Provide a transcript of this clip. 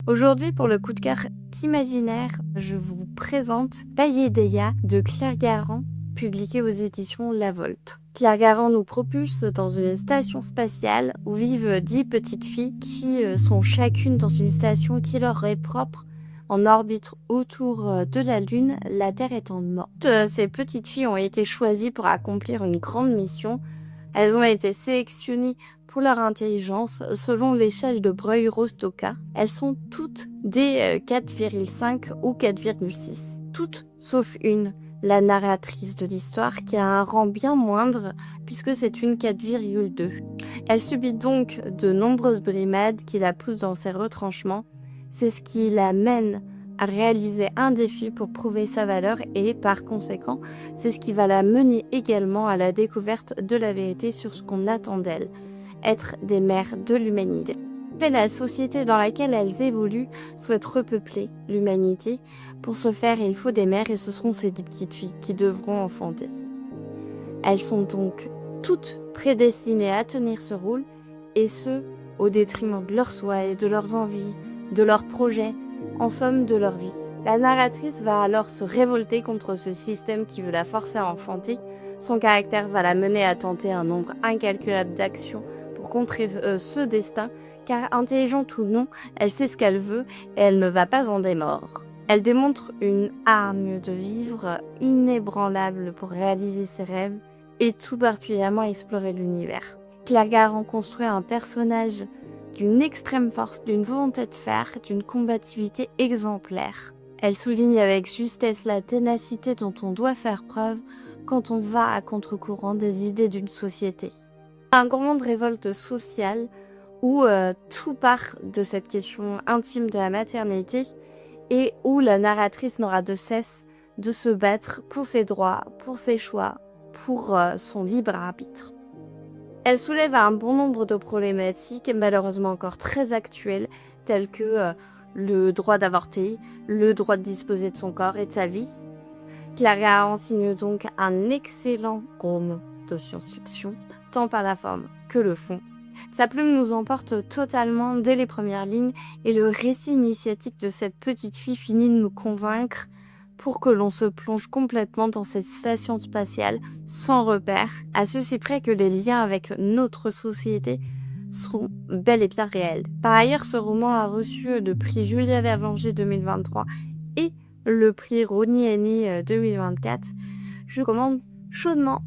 Aujourd'hui, pour le coup de cœur imaginaire, je vous présente Païdéia de Claire Garand, publié aux éditions La Volte. Claire Garand nous propulse dans une station spatiale où vivent 10 petites filles qui sont chacune dans une station qui leur est propre en orbite autour de la Lune, la Terre étant morte. Toutes ces petites filles ont été choisies pour accomplir une grande mission. Elles ont été sélectionnées pour leur intelligence selon l'échelle de Breuil-Rostoka. Elles sont toutes des 4,5 ou 4,6. Toutes sauf une, la narratrice de l'histoire, qui a un rang bien moindre puisque c'est une 4,2. Elle subit donc de nombreuses brimades qui la poussent dans ses retranchements. C'est ce qui la mène à réaliser un défi pour prouver sa valeur et par conséquent, c'est ce qui va la mener également à la découverte de la vérité sur ce qu'on attend d'elle, être des mères de l'humanité. La société dans laquelle elles évoluent souhaite repeupler l'humanité. Pour ce faire, il faut des mères et ce seront ces petites filles qui devront enfanter. Elles sont donc toutes prédestinées à tenir ce rôle et ce, au détriment de leurs souhaits et de leurs envies, de leurs projets, en somme de leur vie. La narratrice va alors se révolter contre ce système qui veut la forcer à enfanter. Son caractère va la mener à tenter un nombre incalculable d'actions pour contrer ce destin, car intelligente ou non, elle sait ce qu'elle veut et elle ne va pas en démordre. Elle démontre une hargne de vivre inébranlable pour réaliser ses rêves et tout particulièrement explorer l'univers. Claire Garand construit un personnage d'une extrême force, d'une volonté de faire, d'une combativité exemplaire. Elle souligne avec justesse la ténacité dont on doit faire preuve quand on va à contre-courant des idées d'une société. Un grand moment de révolte sociale où tout part de cette question intime de la maternité et où la narratrice n'aura de cesse de se battre pour ses droits, pour ses choix, pour son libre arbitre. Elle soulève un bon nombre de problématiques, malheureusement encore très actuelles, telles que le droit d'avorter, le droit de disposer de son corps et de sa vie. Claire Garand signe donc un excellent roman de science-fiction, tant par la forme que le fond. Sa plume nous emporte totalement dès les premières lignes et le récit initiatique de cette petite fille finit de nous convaincre pour que l'on se plonge complètement dans cette station spatiale sans repère, à ceci près que les liens avec notre société sont bel et bien réels. Par ailleurs, ce roman a reçu le prix Julia Verlanger 2023 et le prix Roni Henny 2024. Je recommande chaudement.